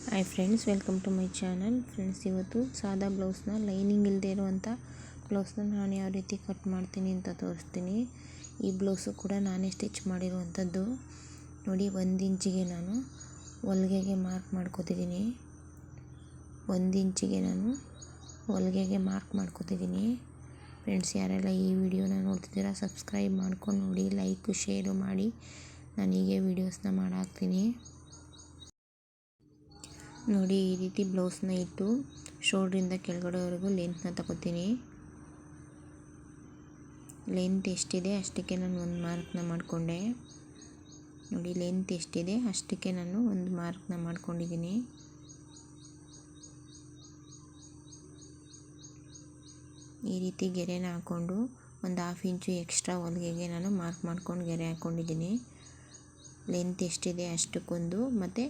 Hi friends, welcome to my channel. Friends, ಇವತ್ತು ಸಾದಾ ಬ್ಲೌಸ್ನ lining ಇಲ್ಲದೆ ಇರುವಂಥ ಬ್ಲೌಸ್ನ ನಾನು ಯಾವ ರೀತಿ ಕಟ್ ಮಾಡ್ತೀನಿ ಅಂತ ತೋರಿಸ್ತೀನಿ. ಈ ಬ್ಲೌಸು ಕೂಡ ನಾನೇ ಸ್ಟಿಚ್ ಮಾಡಿರುವಂಥದ್ದು. ನೋಡಿ, 1 ಇಂಚಿಗೆ ನಾನು ಹೊಲಿಗೆಗೆ ಮಾರ್ಕ್ ಮಾಡ್ಕೋತಿದ್ದೀನಿ. 1 ಇಂಚಿಗೆ ನಾನು ಹೊಲಿಗೆಗೆ ಮಾರ್ಕ್ ಮಾಡ್ಕೋತಿದ್ದೀನಿ. ಫ್ರೆಂಡ್ಸ್, ಯಾರೆಲ್ಲ ಈ ವಿಡಿಯೋನ ನೋಡ್ತಿದ್ದೀರಾ ಸಬ್ಸ್ಕ್ರೈಬ್ ಮಾಡ್ಕೊಂಡು ನೋಡಿ, ಲೈಕ್ ಶೇರು ಮಾಡಿ. ನಾನು ಹೀಗೆ ವೀಡಿಯೋಸ್ನ ಮಾಡಾಕ್ತೀನಿ. ನೋಡಿ, ಈ ರೀತಿ ಬ್ಲೌಸ್ನ ಇಟ್ಟು ಶೋಲ್ಡ್ರಿಂದ ಕೆಳಗಡೆವರೆಗೂ ಲೆಂತ್ನ ತಗೋತೀನಿ. ಲೆಂತ್ ಎಷ್ಟಿದೆ ಅಷ್ಟಕ್ಕೆ ನಾನು ಒಂದು ಮಾರ್ಕ್ನ ಮಾಡಿಕೊಂಡೆ. ನೋಡಿ, ಲೆಂತ್ ಎಷ್ಟಿದೆ ಅಷ್ಟಕ್ಕೆ ನಾನು ಒಂದು ಮಾರ್ಕ್ನ ಮಾಡ್ಕೊಂಡಿದ್ದೀನಿ. ಈ ರೀತಿ ಗೆರೆನ ಹಾಕ್ಕೊಂಡು ಒಂದು 1/2 ಇಂಚು ಎಕ್ಸ್ಟ್ರಾ ಹೊಲಿಗೆಗೆ ನಾನು ಮಾರ್ಕ್ ಮಾಡ್ಕೊಂಡು ಗೆರೆ ಹಾಕ್ಕೊಂಡಿದ್ದೀನಿ. ಲೆಂತ್ ಎಷ್ಟಿದೆ ಅಷ್ಟಕ್ಕೊಂದು ಮತ್ತು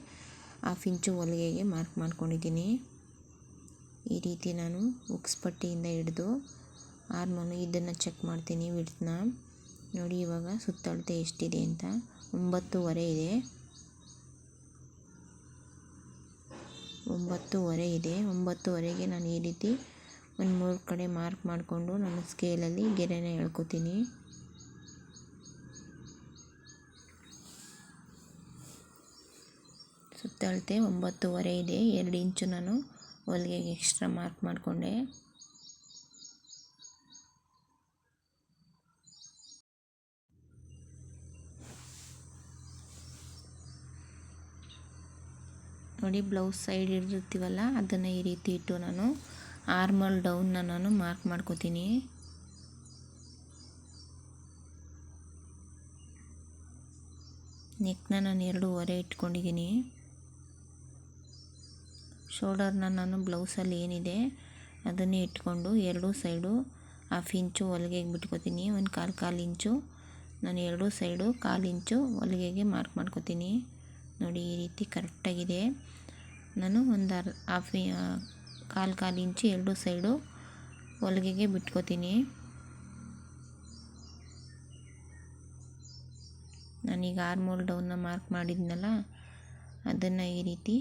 1/2 ಇಂಚು ಹೊಲಿಗೆಗೆ ಮಾರ್ಕ್ ಮಾಡ್ಕೊಂಡಿದ್ದೀನಿ. ಈ ರೀತಿ ನಾನು ಉಕ್ಸ್ ಪಟ್ಟಿಯಿಂದ ಹಿಡಿದು ಆರ್ಮನ್ನು ಇದನ್ನು ಚೆಕ್ ಮಾಡ್ತೀನಿ, ವಿಡ್ತ್ನ. ನೋಡಿ, ಇವಾಗ ಸುತ್ತಳತೆ ಎಷ್ಟಿದೆ ಅಂತ 9.5 ಇದೆ. 9.5 ಇದೆ. 9.5ಗೆ ನಾನು ಈ ರೀತಿ ಒಂದು 3 ಕಡೆ ಮಾರ್ಕ್ ಮಾಡಿಕೊಂಡು ನಾನು ಸ್ಕೇಲಲ್ಲಿ ಗೆರೆನ ಎಳ್ಕೊತೀನಿ. ಸುತ್ತಳತೆ 9.5 ಇದೆ. 2 ಇಂಚು ನಾನು ಹೊಲಿಗೆಗೆ ಎಕ್ಸ್ಟ್ರಾ ಮಾರ್ಕ್ ಮಾಡಿಕೊಂಡೆ. ನೋಡಿ, ಬ್ಲೌಸ್ ಸೈಡ್ ಹಿಡಿದಿರ್ತೀವಲ್ಲ ಅದನ್ನು ಈ ರೀತಿ ಇಟ್ಟು ನಾನು ಆರ್ಮಲ್ ಡೌನ್ನ ನಾನು ಮಾರ್ಕ್ ಮಾಡ್ಕೋತೀನಿ. ನೆಕ್ನ ನಾನು 2.5 ಇಟ್ಕೊಂಡಿದ್ದೀನಿ. ಶೋಲ್ಡರ್ನ ನಾನು ಬ್ಲೌಸಲ್ಲಿ ಏನಿದೆ ಅದನ್ನೇ ಇಟ್ಕೊಂಡು 2 ಸೈಡು 1/2 ಇಂಚು ಹೊಲಿಗೆಗೆ ಬಿಟ್ಕೋತೀನಿ. ಒಂದು ಕಾಲು ಇಂಚು ನಾನು 2 ಸೈಡು 1/4 ಇಂಚು ಹೊಲಿಗೆಗೆ ಮಾರ್ಕ್ ಮಾಡ್ಕೋತೀನಿ. ನೋಡಿ, ಈ ರೀತಿ ಕರೆಕ್ಟಾಗಿದೆ. ನಾನು ಒಂದು 1/2 ಇಂಚು 2 ಸೈಡು ಹೊಲಿಗೆಗೆ ಬಿಟ್ಕೋತೀನಿ. ನಾನೀಗ ಆರ್ಮೋಲ್ ಡೌನ್ನ ಮಾರ್ಕ್ ಮಾಡಿದ್ನಲ್ಲ ಅದನ್ನು ಈ ರೀತಿ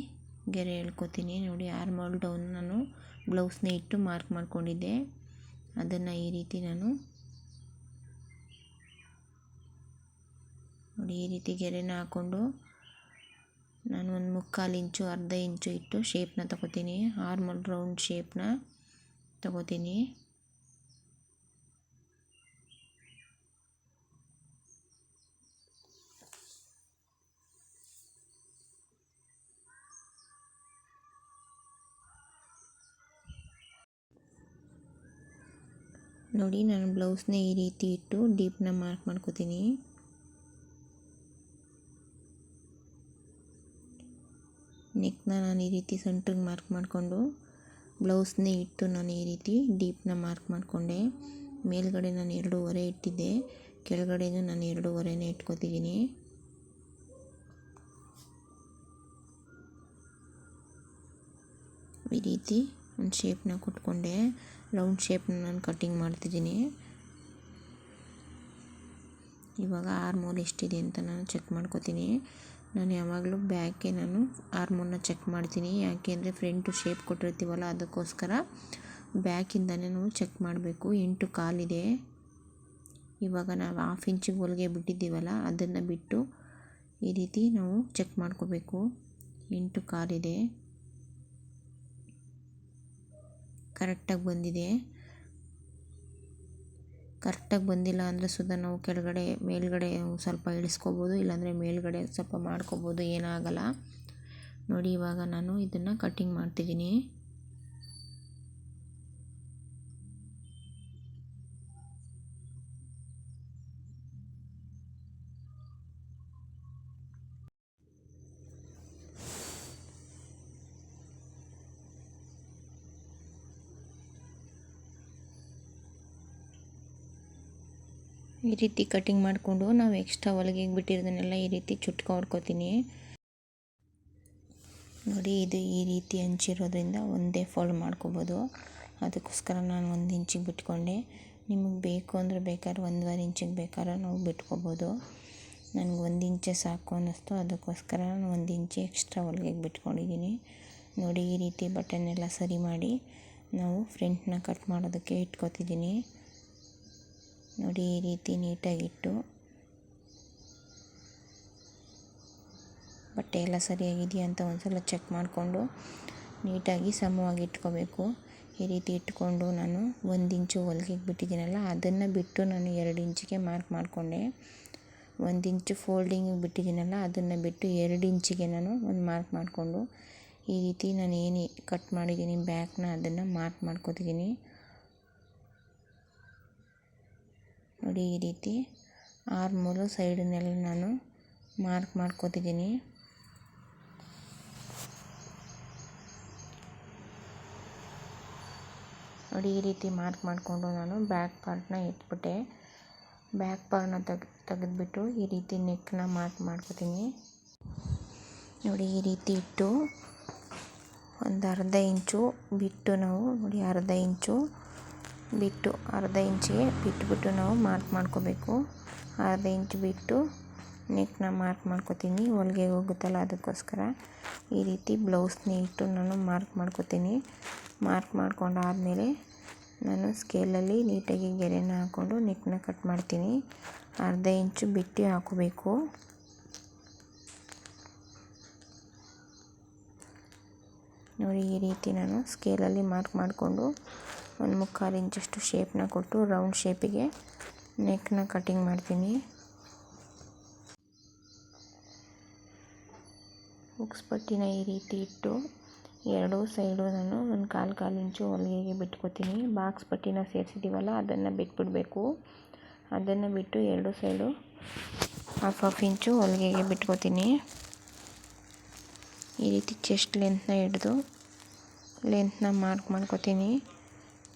ಗೆರೆ ಎಳ್ಕೊತೀನಿ. ನೋಡಿ, ಆರ್ಮೋಲ್ ಡೌನ್ ನಾನು ಬ್ಲೌಸ್ನ ಇಟ್ಟು ಮಾರ್ಕ್ ಮಾಡ್ಕೊಂಡಿದ್ದೆ. ಅದನ್ನು ಈ ರೀತಿ ನಾನು ನೋಡಿ ಈ ರೀತಿ ಗೆರೆನ ಹಾಕ್ಕೊಂಡು ನಾನು ಒಂದು 3/4 ಇಂಚು 1/2 ಇಂಚು ಇಟ್ಟು ಶೇಪ್ನ ತಗೋತೀನಿ. ಆರ್ಮೋಲ್ ರೌಂಡ್ ಶೇಪ್ನ ತಗೋತೀನಿ. ನೋಡಿ, ನಾನು ಬ್ಲೌಸ್ನ ಈ ರೀತಿ ಇಟ್ಟು ಡೀಪ್ನ ಮಾರ್ಕ್ ಮಾಡ್ಕೋತೀನಿ. ನೆಕ್ನ ನಾನು ಈ ರೀತಿ ಸೆಂಟ್ರಿಗೆ ಮಾರ್ಕ್ ಮಾಡಿಕೊಂಡು ಬ್ಲೌಸ್ನ ಇಟ್ಟು ನಾನು ಈ ರೀತಿ ಡೀಪ್ನ ಮಾರ್ಕ್ ಮಾಡಿಕೊಂಡೆ. ಮೇಲ್ಗಡೆ ನಾನು 2.5 ಇಟ್ಟಿದ್ದೆ, ಕೆಳಗಡೆನೂ ನಾನು 2.5ನೇ ಇಟ್ಕೋತಿದ್ದೀನಿ. ಈ ರೀತಿ ಒಂದು ಶೇಪ್ನ ಕೊಟ್ಕೊಂಡೆ. ರೌಂಡ್ ಶೇಪ್ನ ನಾನು ಕಟ್ಟಿಂಗ್ ಮಾಡ್ತಿದ್ದೀನಿ. ಇವಾಗ ಆರ್ಮೋಲ್ ಎಷ್ಟಿದೆ ಅಂತ ನಾನು ಚೆಕ್ ಮಾಡ್ಕೋತೀನಿ. ನಾನು ಯಾವಾಗಲೂ ಬ್ಯಾಗ್ಗೆ ನಾನು ಆರ್ಮೋಲ್ನ ಚೆಕ್ ಮಾಡ್ತೀನಿ. ಯಾಕೆ ಅಂದರೆ ಫ್ರಂಟು ಶೇಪ್ ಕೊಟ್ಟಿರ್ತೀವಲ್ಲ ಅದಕ್ಕೋಸ್ಕರ ಬ್ಯಾಕಿಂದನೇ ನಾವು ಚೆಕ್ ಮಾಡಬೇಕು. 8.25 ಇದೆ. ಇವಾಗ ನಾವು 1/2 ಇಂಚಿಗೆ ಹೊಲಿಗೆ ಬಿಟ್ಟಿದ್ದೀವಲ್ಲ ಅದನ್ನು ಬಿಟ್ಟು ಈ ರೀತಿ ನಾವು ಚೆಕ್ ಮಾಡ್ಕೋಬೇಕು. 8.25 ಇದೆ. ಕರೆಕ್ಟಾಗಿ ಬಂದಿದೆ. ಕರೆಕ್ಟಾಗಿ ಬಂದಿಲ್ಲ ಅಂದರೆ ಸುಧಾ ನಾವು ಮೇಲ್ಗಡೆ ಸ್ವಲ್ಪ ಇಳಿಸ್ಕೋಬೋದು, ಇಲ್ಲಾಂದರೆ ಮೇಲ್ಗಡೆ ಸ್ವಲ್ಪ ಮಾಡ್ಕೋಬೋದು, ಏನಾಗಲ್ಲ. ನೋಡಿ, ಇವಾಗ ನಾನು ಇದನ್ನು ಕಟ್ಟಿಂಗ್ ಮಾಡ್ತಿದ್ದೀನಿ. ಈ ರೀತಿ ಕಟ್ಟಿಂಗ್ ಮಾಡಿಕೊಂಡು ನಾವು ಎಕ್ಸ್ಟ್ರಾ ಹೊಲಿಗೆಗೆ ಬಿಟ್ಟಿರೋದನ್ನೆಲ್ಲ ಈ ರೀತಿ ಚುಟ್ಕೊ ಹೊಡ್ಕೋತೀನಿ. ನೋಡಿ, ಇದು ಈ ರೀತಿ ಹಂಚಿರೋದ್ರಿಂದ ಒಂದೇ ಫೋಲ್ಡ್ ಮಾಡ್ಕೋಬೋದು. ಅದಕ್ಕೋಸ್ಕರ ನಾನು 1 ಇಂಚಿಗೆ ಬಿಟ್ಕೊಂಡೆ. ನಿಮಗೆ ಬೇಕು ಅಂದರೆ ಬೇಕಾದ್ರೆ 1.25 ಇಂಚಿಗೆ ಬೇಕಾದ್ರೆ ನಾವು ಬಿಟ್ಕೋಬೋದು. ನನಗೆ 1 ಇಂಚೆ ಸಾಕು ಅನ್ನಿಸ್ತು, ಅದಕ್ಕೋಸ್ಕರ ನಾನು 1 ಇಂಚು ಎಕ್ಸ್ಟ್ರಾ ಹೊಲಿಗೆಗೆ ಬಿಟ್ಕೊಂಡಿದ್ದೀನಿ. ನೋಡಿ ಈ ರೀತಿ ಬಟನ್ನೆಲ್ಲ ಸರಿ ಮಾಡಿ ನಾವು ಫ್ರಂಟ್ನ ಕಟ್ ಮಾಡೋದಕ್ಕೆ ಇಟ್ಕೊತಿದ್ದೀನಿ. ನೋಡಿ ಈ ರೀತಿ ನೀಟಾಗಿಟ್ಟು ಬಟ್ಟೆ ಎಲ್ಲ ಸರಿಯಾಗಿದೆಯಾ ಅಂತ ಒಂದ್ಸಲ ಚೆಕ್ ಮಾಡಿಕೊಂಡು ನೀಟಾಗಿ ಸಮವಾಗಿ ಇಟ್ಕೋಬೇಕು. ಈ ರೀತಿ ಇಟ್ಕೊಂಡು ನಾನು 1 ಇಂಚು ಹೊಲಿಗೆಗೆ ಬಿಟ್ಟಿದ್ದೀನಲ್ಲ, ಅದನ್ನು ಬಿಟ್ಟು ನಾನು 2 ಇಂಚಿಗೆ ಮಾರ್ಕ್ ಮಾಡಿಕೊಂಡೆ. 1 ಇಂಚು ಫೋಲ್ಡಿಂಗಿಗೆ ಬಿಟ್ಟಿದ್ದೀನಲ್ಲ, ಅದನ್ನು ಬಿಟ್ಟು 2 ಇಂಚಿಗೆ ನಾನು ಒಂದು ಮಾರ್ಕ್ ಮಾಡಿಕೊಂಡು ಈ ರೀತಿ ನಾನು ಏನು ಕಟ್ ಮಾಡಿದ್ದೀನಿ ಬ್ಯಾಕ್ನ ಅದನ್ನು ಮಾರ್ಕ್ ಮಾಡ್ಕೊತಿದ್ದೀನಿ. ನೋಡಿ ಈ ರೀತಿ ಆರ್ಮೋಲು ಸೈಡನ್ನೆಲ್ಲ ನಾನು ಮಾರ್ಕ್ ಮಾಡ್ಕೊತಿದ್ದೀನಿ. ನೋಡಿ ಈ ರೀತಿ ಮಾರ್ಕ್ ಮಾಡಿಕೊಂಡು ನಾನು ಬ್ಯಾಕ್ ಪಾರ್ಟ್ನ ಇಟ್ಬಿಟ್ಟೆ. ಬ್ಯಾಕ್ ಪಾರ್ಟ್ನ ತೆಗೆದ್ಬಿಟ್ಟು ಈ ರೀತಿ ನೆಕ್ನ ಮಾರ್ಕ್ ಮಾಡ್ಕೊತೀನಿ. ನೋಡಿ ಈ ರೀತಿ ಇಟ್ಟು ಒಂದು ಅರ್ಧ ಇಂಚು ಬಿಟ್ಟು ನಾವು ನೋಡಿ ಅರ್ಧ ಇಂಚು ಬಿಟ್ಟು ಅರ್ಧ ಇಂಚಿಗೆ ಬಿಟ್ಬಿಟ್ಟು ನಾವು ಮಾರ್ಕ್ ಮಾಡ್ಕೋಬೇಕು. ಅರ್ಧ ಇಂಚು ಬಿಟ್ಟು ನೆಕ್ನ ಮಾರ್ಕ್ ಮಾಡ್ಕೊತೀನಿ, ಹೊಲಿಗೆಗೆ ಹೋಗುತ್ತಲ್ಲ ಅದಕ್ಕೋಸ್ಕರ. ಈ ರೀತಿ ಬ್ಲೌಸ್ನ ಇಟ್ಟು ನಾನು ಮಾರ್ಕ್ ಮಾಡ್ಕೊತೀನಿ. ಮಾರ್ಕ್ ಮಾಡ್ಕೊಂಡಾದಮೇಲೆ ನಾನು ಸ್ಕೇಲಲ್ಲಿ ನೀಟಾಗಿ ಗೆರೆನ ಹಾಕ್ಕೊಂಡು ನೆಕ್ನ ಕಟ್ ಮಾಡ್ತೀನಿ. ಅರ್ಧ ಇಂಚು ಬಿಟ್ಟು ಹಾಕೋಬೇಕು. ನೋಡಿ ಈ ರೀತಿ ನಾನು ಸ್ಕೇಲಲ್ಲಿ ಮಾರ್ಕ್ ಮಾಡಿಕೊಂಡು 1/4 ಇಂಚಷ್ಟು ಶೇಪ್ನ ಕೊಟ್ಟು ರೌಂಡ್ ಶೇಪಿಗೆ ನೆಕ್ನ ಕಟಿಂಗ್ ಮಾಡ್ತೀನಿ. ಹುಕ್ಸ್ ಪಟ್ಟಿನ ಈ ರೀತಿ ಇಟ್ಟು ಎರಡೂ ಸೈಡು ನಾನು ಒಂದು ಕಾಲು ಇಂಚು ಹೊಲಿಗೆಗೆ ಬಿಟ್ಕೊತೀನಿ. ಬಾಕ್ಸ್ ಪಟ್ಟಿನ ಸೇರಿಸಿದ್ದೀವಲ್ಲ ಅದನ್ನು ಬಿಟ್ಬಿಡಬೇಕು. ಅದನ್ನು ಬಿಟ್ಟು ಎರಡೂ ಸೈಡು ಹಾಫ್ ಇಂಚು ಹೊಲಿಗೆಗೆ ಬಿಟ್ಕೊತೀನಿ. ಈ ರೀತಿ ಚೆಸ್ಟ್ ಲೆಂತ್ನ ಹಿಡಿದು ಲೆಂತ್ನ ಮಾರ್ಕ್ ಮಾಡ್ಕೊತೀನಿ.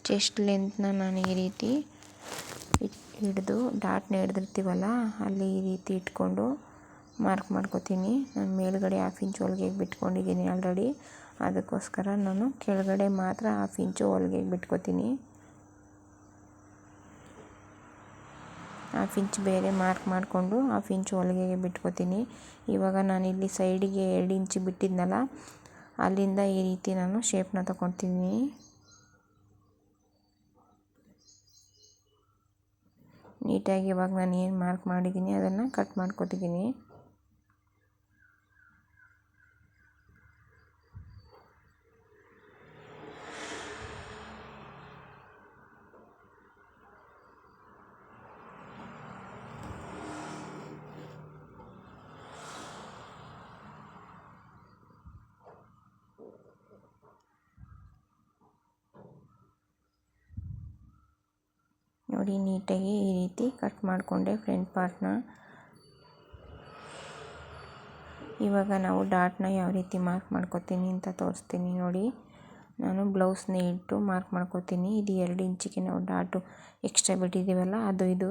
ಚೆಸ್ಟ್ ಲೆಂತ್ನ ನಾನು ಈ ರೀತಿ ಹಿಡಿದು ಡಾಟ್ನ ಹಿಡ್ದಿರ್ತೀವಲ್ಲ ಅಲ್ಲಿ ಈ ರೀತಿ ಇಟ್ಕೊಂಡು ಮಾರ್ಕ್ ಮಾಡ್ಕೊತೀನಿ. ನಾನು ಮೇಲ್ಗಡೆ ಹಾಫ್ ಇಂಚು ಹೊಲಿಗೆಗೆ ಬಿಟ್ಕೊಂಡಿದ್ದೀನಿ ಆಲ್ರೆಡಿ, ಅದಕ್ಕೋಸ್ಕರ ನಾನು ಕೆಳಗಡೆ ಮಾತ್ರ ಹಾಫ್ ಇಂಚು ಹೊಲಿಗೆಗೆ ಬಿಟ್ಕೊತೀನಿ. ಹಾಫ್ ಇಂಚ್ ಬೇರೆ ಮಾರ್ಕ್ ಮಾಡಿಕೊಂಡು ಹಾಫ್ ಇಂಚು ಹೊಲಿಗೆಗೆ ಬಿಟ್ಕೊತೀನಿ. ಇವಾಗ ನಾನಿಲ್ಲಿ ಸೈಡಿಗೆ 2 ಇಂಚು ಬಿಟ್ಟಿದ್ನಲ್ಲ, ಅಲ್ಲಿಂದ ಈ ರೀತಿ ನಾನು ಶೇಪ್ನ ತಗೊತೀನಿ. ನೀಟಾಗಿ ಇವಾಗ ನಾನು ಏನು ಮಾರ್ಕ್ ಮಾಡಿದ್ದೀನಿ ಅದನ್ನು ಕಟ್ ಮಾಡ್ಕೊತಿದ್ದೀನಿ. ನೋಡಿ ನೀಟಾಗಿ ಈ ರೀತಿ ಕಟ್ ಮಾಡಿಕೊಂಡೆ ಫ್ರಂಟ್ ಪಾರ್ಟ್ನ. ಇವಾಗ ನಾವು ಡಾಟ್ನ ಯಾವ ರೀತಿ ಮಾರ್ಕ್ ಮಾಡ್ಕೊತೀನಿ ಅಂತ ತೋರಿಸ್ತೀನಿ. ನೋಡಿ ನಾನು ಬ್ಲೌಸ್ನ ಇಟ್ಟು ಮಾರ್ಕ್ ಮಾಡ್ಕೊತೀನಿ. ಇದು 2 ಇಂಚಿಗೆ ನಾವು ಡಾಟು ಎಕ್ಸ್ಟ್ರಾ ಬಿಟ್ಟಿದ್ದೀವಲ್ಲ ಅದು ಇದು.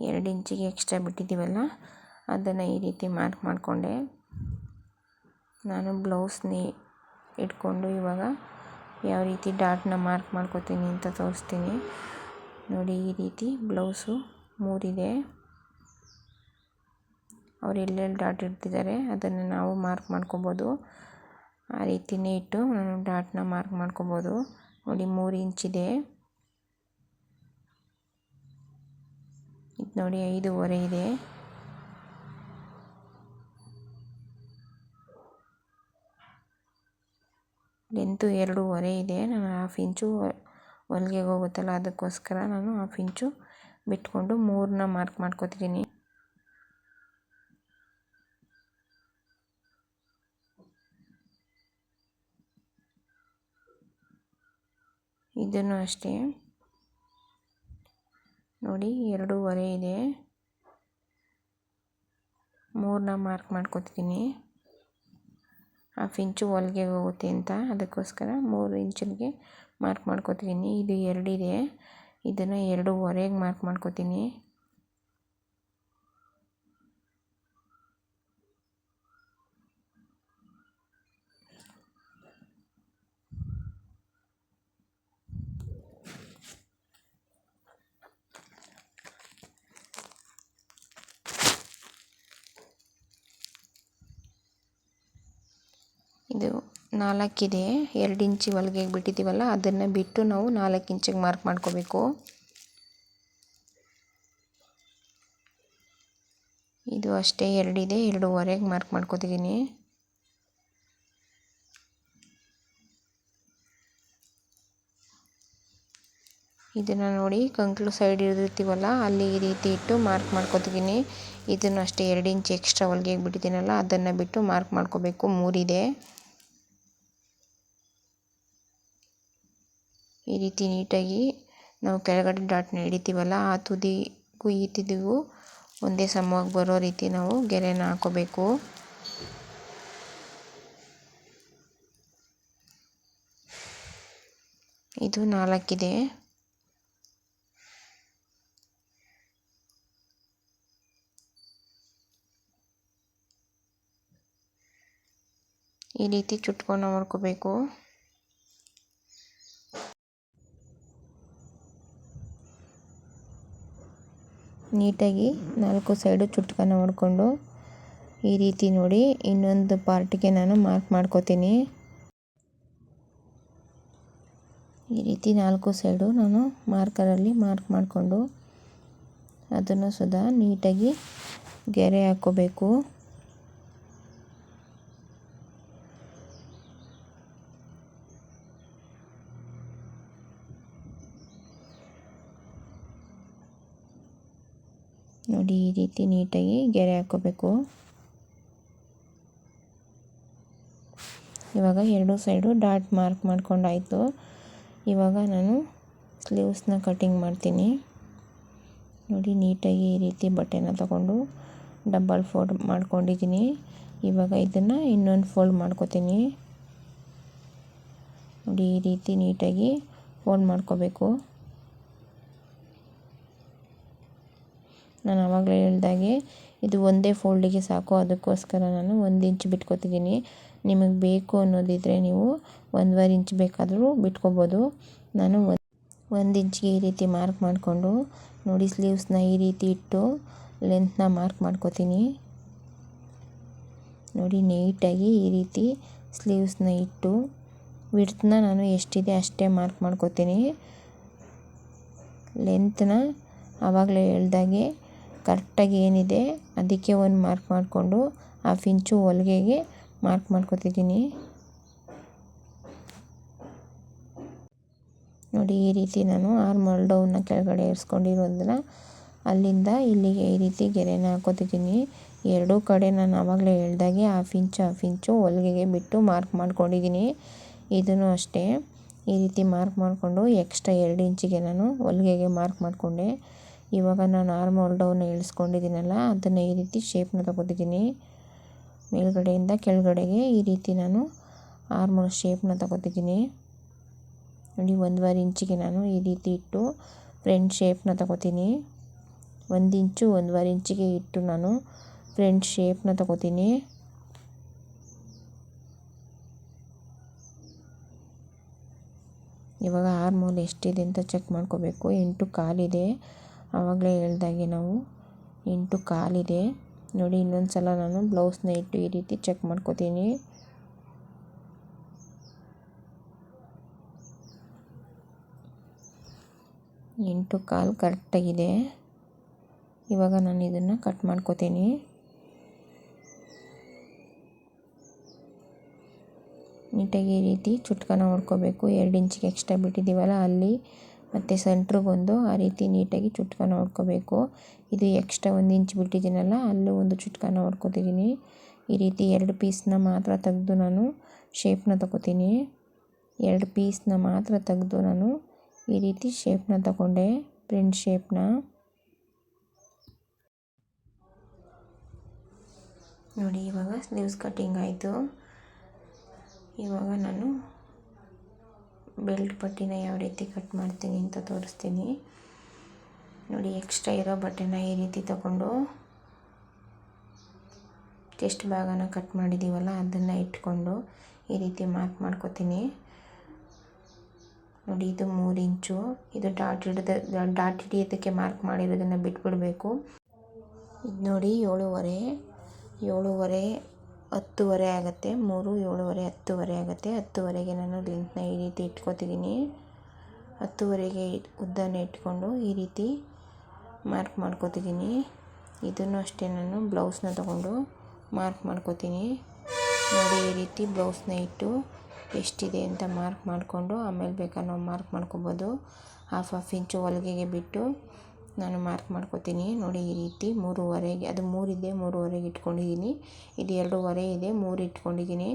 ಎರಡು ಇಂಚಿಗೆ ಎಕ್ಸ್ಟ್ರಾ ಬಿಟ್ಟಿದ್ದೀವಲ್ಲ ಅದನ್ನು ಈ ರೀತಿ ಮಾರ್ಕ್ ಮಾಡಿಕೊಂಡೆ. ನಾನು ಬ್ಲೌಸ್ನ ಇಟ್ಕೊಂಡು ಇವಾಗ ಯಾವ ರೀತಿ ಡಾಟ್ನ ಮಾರ್ಕ್ ಮಾಡ್ಕೊತೀನಿ ಅಂತ ತೋರಿಸ್ತೀನಿ. ನೋಡಿ ಈ ರೀತಿ ಬ್ಲೌಸು 3 ಇದೆ. ಅವ್ರು ಎಲ್ಲೆಲ್ಲಿ ಡಾಟ್ ಇಡ್ತಿದ್ದಾರೆ ಅದನ್ನು ನಾವು ಮಾರ್ಕ್ ಮಾಡ್ಕೊಬೋದು. ಆ ರೀತಿನೇ ಇಟ್ಟು ನಾನು ಡಾಟ್ನ ಮಾರ್ಕ್ ಮಾಡ್ಕೊಬೋದು. ನೋಡಿ 3 ಇಂಚಿದೆ. ಇದು ನೋಡಿ 5.5 ಇದೆ. ಲೆಂತು 2.5 ಇದೆ. ನಾನು ಹಾಫ್ ಇಂಚು ಹೊಲಿಗೆಗೆ ಹೋಗುತ್ತಲ್ಲ ಅದಕ್ಕೋಸ್ಕರ ನಾನು ಹಾಫ್ ಇಂಚು ಬಿಟ್ಕೊಂಡು 3ನ ಮಾರ್ಕ್ ಮಾಡ್ಕೊತಿದ್ದೀನಿ. ಇದನ್ನು ಅಷ್ಟೇ ನೋಡಿ 2.5 ಇದೆ. 3ನ ಮಾರ್ಕ್ ಮಾಡ್ಕೊತಿದ್ದೀನಿ. ಹಾಫ್ ಇಂಚು ಹೊಲಿಗೆಗೆ ಹೋಗುತ್ತೆ ಅಂತ ಅದಕ್ಕೋಸ್ಕರ 3 ಇಂಚಿಗೆ ಮಾರ್ಕ್ ಮಾಡ್ಕೊತಿದ್ದೀನಿ. ಇದು 2 ಇದೆ, ಇದನ್ನು 2.5ಗೆ ಮಾರ್ಕ್ ಮಾಡ್ಕೊತೀನಿ. ಇದು 4 ಇದೆ, 2 ಇಂಚು ಹೊಲಿಗೆ ಬಿಟ್ಟಿದ್ದೀವಲ್ಲ ಅದನ್ನು ಬಿಟ್ಟು ನಾವು 4 ಇಂಚಿಗೆ ಮಾರ್ಕ್ ಮಾಡ್ಕೋಬೇಕು. ಇದು ಅಷ್ಟೇ 2 ಇದೆ, 2.5ಗೆ ಮಾರ್ಕ್ ಮಾಡ್ಕೋತಿದ್ದೀನಿ. ಇದನ್ನು ನೋಡಿ ಕಂಕ್ಳು ಸೈಡ್ ಇರ್ತೀವಲ್ಲ ಅಲ್ಲಿ ಈ ರೀತಿ ಇಟ್ಟು ಮಾರ್ಕ್ ಮಾಡ್ಕೋತಿದ್ದೀನಿ. ಇದನ್ನು ಅಷ್ಟೇ 2 ಇಂಚ್ ಎಕ್ಸ್ಟ್ರಾ ಹೊಲಿಗೆ ಬಿಟ್ಟಿದ್ದೀನಲ್ಲ ಅದನ್ನು ಬಿಟ್ಟು ಮಾರ್ಕ್ ಮಾಡ್ಕೋಬೇಕು. 3 ಇದೆ. ಈ ರೀತಿ ನೀಟಾಗಿ ನಾವು ಕೆಳಗಡೆ ಡಾಟ್ನ ಹಿಡಿತೀವಲ್ಲ ಆ ತುದಿಗೂ ಈ ತುದಿಗೂ ಒಂದೇ ಸಮವಾಗಿ ಬರೋ ರೀತಿ ನಾವು ಗೆರೆನ ಹಾಕೋಬೇಕು. ಇದು 4 ಇದೆ. ಈ ರೀತಿ ಚುಟ್ಕೊಂಡು ಮಾಡ್ಕೋಬೇಕು. ನೀಟಾಗಿ 4 ಸೈಡು ಚುಟ್ಕೊಂಡು ಮಾಡ್ಕೊಂಡು ಈ ರೀತಿ ನೋಡಿ ಇನ್ನೊಂದು ಪಾರ್ಟಿಗೆ ನಾನು ಮಾರ್ಕ್ ಮಾಡ್ಕೋತೀನಿ. ಈ ರೀತಿ 4 ಸೈಡು ನಾನು ಮಾರ್ಕರಲ್ಲಿ ಮಾರ್ಕ್ ಮಾಡಿಕೊಂಡು ಅದನ್ನು ಸುದಾ ನೀಟಾಗಿ ಗೆರೆ ಹಾಕ್ಕೋಬೇಕು. ನೋಡಿ ಈ ರೀತಿ ನೀಟಾಗಿ ಗೆರೆ ಹಾಕ್ಕೋಬೇಕು. ಇವಾಗ 2 ಸೈಡು ಡಾಟ್ ಮಾರ್ಕ್ ಮಾಡ್ಕೊಂಡಾಯಿತು. ಇವಾಗ ನಾನು ಸ್ಲೀವ್ಸ್ನ ಕಟಿಂಗ್ ಮಾಡ್ತೀನಿ. ನೋಡಿ ನೀಟಾಗಿ ಈ ರೀತಿ ಬಟ್ಟೆನ ತಗೊಂಡು ಡಬಲ್ ಫೋಲ್ಡ್ ಮಾಡ್ಕೊಂಡಿದ್ದೀನಿ. ಇವಾಗ ಇದನ್ನು ಇನ್ನೊಂದು ಫೋಲ್ಡ್ ಮಾಡ್ಕೋತೀನಿ. ನೋಡಿ ಈ ರೀತಿ ನೀಟಾಗಿ ಫೋಲ್ಡ್ ಮಾಡ್ಕೋಬೇಕು. ನಾನು ಆವಾಗಲೇ ಹೇಳ್ದಾಗೆ ಇದು ಒಂದೇ ಫೋಲ್ಡಿಗೆ ಸಾಕು, ಅದಕ್ಕೋಸ್ಕರ ನಾನು 1 ಇಂಚ್ ಬಿಟ್ಕೋತಿದ್ದೀನಿ. ನಿಮಗೆ ಬೇಕು ಅನ್ನೋದಿದ್ದರೆ ನೀವು 1.5 ಇಂಚ್ ಬೇಕಾದರೂ ಬಿಟ್ಕೋಬೋದು. ನಾನು 1 ಇಂಚ್ಗೆ ಈ ರೀತಿ ಮಾರ್ಕ್ ಮಾಡಿಕೊಂಡು ನೋಡಿ ಸ್ಲೀವ್ಸ್ನ ಈ ರೀತಿ ಇಟ್ಟು ಲೆಂತ್ನ ಮಾರ್ಕ್ ಮಾಡ್ಕೋತೀನಿ. ನೋಡಿ ನೀಟಾಗಿ ಈ ರೀತಿ ಸ್ಲೀವ್ಸ್ನ ಇಟ್ಟು ವಿಡ್ತ್ನ ನಾನು ಎಷ್ಟಿದೆ ಅಷ್ಟೇ ಮಾರ್ಕ್ ಮಾಡ್ಕೋತೀನಿ. ಲೆಂತ್ನ ಆವಾಗಲೇ ಹೇಳ್ದಾಗೆ ಕರೆಕ್ಟಾಗಿ ಏನಿದೆ ಅದಕ್ಕೆ ಒಂದು ಮಾರ್ಕ್ ಮಾಡಿಕೊಂಡು 1/2 ಇಂಚು ಹೊಲಿಗೆಗೆ ಮಾರ್ಕ್ ಮಾಡ್ಕೋತಿದ್ದೀನಿ. ನೋಡಿ ಈ ರೀತಿ ನಾನು ಆರ್ಮ್ ಡೌನ್ನ ಕೆಳಗಡೆ ಇರಿಸ್ಕೊಂಡಿರೋದನ್ನ ಅಲ್ಲಿಂದ ಇಲ್ಲಿಗೆ ಈ ರೀತಿ ಗೆರೆನ ಹಾಕೋತಿದ್ದೀನಿ. ಎರಡೂ ಕಡೆ ನಾನು ಆವಾಗಲೇ ಹೇಳ್ದಾಗೆ 1/2 ಇಂಚು ಹೊಲಿಗೆಗೆ ಬಿಟ್ಟು ಮಾರ್ಕ್ ಮಾಡ್ಕೊಂಡಿದ್ದೀನಿ. ಇದನ್ನು ಅಷ್ಟೇ ಈ ರೀತಿ ಮಾರ್ಕ್ ಮಾಡಿಕೊಂಡು ಎಕ್ಸ್ಟ್ರಾ 2 ಇಂಚಿಗೆ ನಾನು ಹೊಲಿಗೆಗೆ ಮಾರ್ಕ್ ಮಾಡಿಕೊಂಡೆ. ಇವಾಗ ನಾನು ಆರ್ಮ್ ಡೌನ್ನ ಇಳಿಸ್ಕೊಂಡಿದ್ದೀನಲ್ಲ ಅದನ್ನು ಈ ರೀತಿ ಶೇಪ್ನ ತಗೋತಿದ್ದೀನಿ. ಮೇಲ್ಗಡೆಯಿಂದ ಕೆಳಗಡೆಗೆ ಈ ರೀತಿ ನಾನು ಆರ್ಮ್ ಶೇಪ್ನ ತಗೋತಿದ್ದೀನಿ. ನೋಡಿ 1.5 ಇಂಚಿಗೆ ನಾನು ಈ ರೀತಿ ಇಟ್ಟು ಫ್ರಂಟ್ ಶೇಪ್ನ ತಗೋತೀನಿ. 1 ಇಂಚು 1.5 ಇಂಚಿಗೆ ಇಟ್ಟು ನಾನು ಫ್ರಂಟ್ ಶೇಪ್ನ ತಗೋತೀನಿ. ಇವಾಗ ಆರ್ಮೋಲ್ ಎಷ್ಟಿದೆ ಅಂತ ಚೆಕ್ ಮಾಡ್ಕೋಬೇಕು. 8.25 ಇದೆ. ಆವಾಗಲೇ ಹೇಳ್ದಾಗೆ ನಾವು 8.25 ಇದೆ. ನೋಡಿ ಇನ್ನೊಂದು ಸಲ ನಾನು ಬ್ಲೌಸ್ನ ಇಟ್ಟು ಈ ರೀತಿ ಚೆಕ್ ಮಾಡ್ಕೋತೀನಿ. ಎಂಟು ಕಾಲು ಕರೆಕ್ಟಾಗಿದೆ. ಇವಾಗ ನಾನು ಇದನ್ನು ಕಟ್ ಮಾಡ್ಕೋತೀನಿ. ನೀಟಾಗಿ ಈ ರೀತಿ ಚುಟ್ಕನ ಹೊಡ್ಕೋಬೇಕು. 2 ಇಂಚಿಗೆ ಎಕ್ಸ್ಟ್ರಾ ಬಿಟ್ಟಿದ್ದೀವಲ್ಲ ಅಲ್ಲಿ ಮತ್ತು ಸೆಂಟ್ರಿಗೊಂದು ಆ ರೀತಿ ನೀಟಾಗಿ ಚುಟ್ಕನ ಹೊಡ್ಕೋಬೇಕು. ಇದು ಎಕ್ಸ್ಟ್ರಾ 1 ಇಂಚ್ ಬಿಟ್ಟಿದ್ದೀನಲ್ಲ ಅಲ್ಲೂ ಒಂದು ಚುಟ್ಕನ ಹೊಡ್ಕೋತಿದ್ದೀನಿ. ಈ ರೀತಿ 2 ಪೀಸ್ನ ಮಾತ್ರ ತೆಗೆದು ನಾನು ಶೇಪ್ನ ತಗೋತೀನಿ. 2 ಪೀಸ್ನ ಮಾತ್ರ ತೆಗೆದು ನಾನು ಈ ರೀತಿ ಶೇಪ್ನ ತಗೊಂಡೆ, ಪ್ರಿಂಟ್ ಶೇಪ್ನ. ನೋಡಿ ಇವಾಗ ಸ್ಲೀವ್ಸ್ ಕಟ್ಟಿಂಗ್ ಆಯಿತು. ಇವಾಗ ನಾನು ಬೆಲ್ಟ್ ಪಟ್ಟಿನ ಯಾವ ರೀತಿ ಕಟ್ ಮಾಡ್ತೀನಿ ಅಂತ ತೋರಿಸ್ತೀನಿ. ನೋಡಿ ಎಕ್ಸ್ಟ್ರಾ ಇರೋ ಬಟ್ಟೆನ ಈ ರೀತಿ ತಗೊಂಡು ಚೆಸ್ಟ್ ಭಾಗನ ಕಟ್ ಮಾಡಿದ್ದೀವಲ್ಲ ಅದನ್ನು ಇಟ್ಕೊಂಡು ಈ ರೀತಿ ಮಾರ್ಕ್ ಮಾಡ್ಕೋತೀನಿ. ನೋಡಿ ಇದು 3 ಇಂಚು. ಇದು ಡಾಟ್ ಹಿಡಿಯೋದಕ್ಕೆ ಮಾರ್ಕ್ ಮಾಡಿರೋದನ್ನು ಬಿಟ್ಬಿಡಬೇಕು. ಇದು ನೋಡಿ 7.5 10:30 ಆಗುತ್ತೆ. 3, 7:30, 10:30 ಆಗುತ್ತೆ. 10:30ಗೆ ನಾನು ಲೆಂತ್ನ ಈ ರೀತಿ ಇಟ್ಕೊತಿದ್ದೀನಿ. 10:30ಗೆ ಉದ್ದನ ಇಟ್ಕೊಂಡು ಈ ರೀತಿ ಮಾರ್ಕ್ ಮಾಡ್ಕೊತಿದ್ದೀನಿ. ಇದನ್ನು ಅಷ್ಟೇ ನಾನು ಬ್ಲೌಸ್ನ ತಗೊಂಡು ಮಾರ್ಕ್ ಮಾಡ್ಕೊತೀನಿ. ನೋಡಿ ಈ ರೀತಿ ಬ್ಲೌಸ್ನ ಇಟ್ಟು ಎಷ್ಟಿದೆ ಅಂತ ಮಾರ್ಕ್ ಮಾಡಿಕೊಂಡು ಆಮೇಲೆ ಬೇಕಾದ್ರೆ ನಾವು ಮಾರ್ಕ್ ಮಾಡ್ಕೊಬೋದು. ಹಾಫ್ ಇಂಚು ಹೊಲಿಗೆಗೆ ಬಿಟ್ಟು ನಾನು ಮಾರ್ಕ್ ಮಾಡ್ಕೊತೀನಿ. ನೋಡಿ ಈ ರೀತಿ 3:30ಗೆ, ಅದು 3 ಇದೆ 3:30ಗೆ ಇಟ್ಕೊಂಡಿದ್ದೀನಿ. ಇದು 2:30 ಇದೆ 3 ಇಟ್ಕೊಂಡಿದ್ದೀನಿ.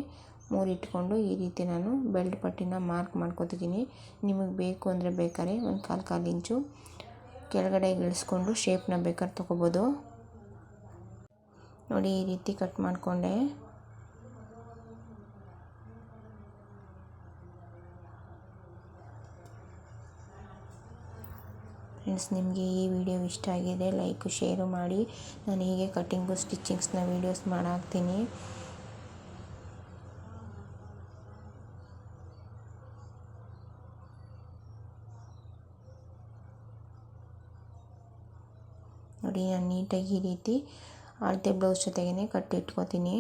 3 ಇಟ್ಕೊಂಡು ಈ ರೀತಿ ನಾನು ಬೆಲ್ಟ್ ಪಟ್ಟಿನ ಮಾರ್ಕ್ ಮಾಡ್ಕೊತಿದ್ದೀನಿ. ನಿಮಗೆ ಬೇಕು ಅಂದರೆ ಬೇಕಾದ್ರೆ ಒಂದು ಕಾಲು ಇಂಚು ಕೆಳಗಡೆ ಇಳಿಸ್ಕೊಂಡು ಶೇಪ್ನ ಬೇಕಾದ್ರೆ ತೊಗೋಬೋದು. ನೋಡಿ ಈ ರೀತಿ ಕಟ್ ಮಾಡಿಕೊಂಡೆ. ಫ್ರೆಂಡ್ಸ್, ನಿಮಗೆ ಈ ವಿಡಿಯೋ ಇಷ್ಟ ಆಗಿದೆ ಲೈಕ್ ಶೇರು ಮಾಡಿ. ನಾನು ಹೀಗೆ ಕಟ್ಟಿಂಗು ಸ್ಟಿಚಿಂಗ್ಸ್ನ ವೀಡಿಯೋಸ್ ಮಾಡಾಕ್ತೀನಿ. ನೋಡಿ ನಾನು ನೀಟಾಗಿ ಈ ರೀತಿ ಅಳತೆ ಬ್ಲೌಸ್ ಜೊತೆಗೇ ಕಟ್ಟಿಟ್ಕೊತೀನಿ.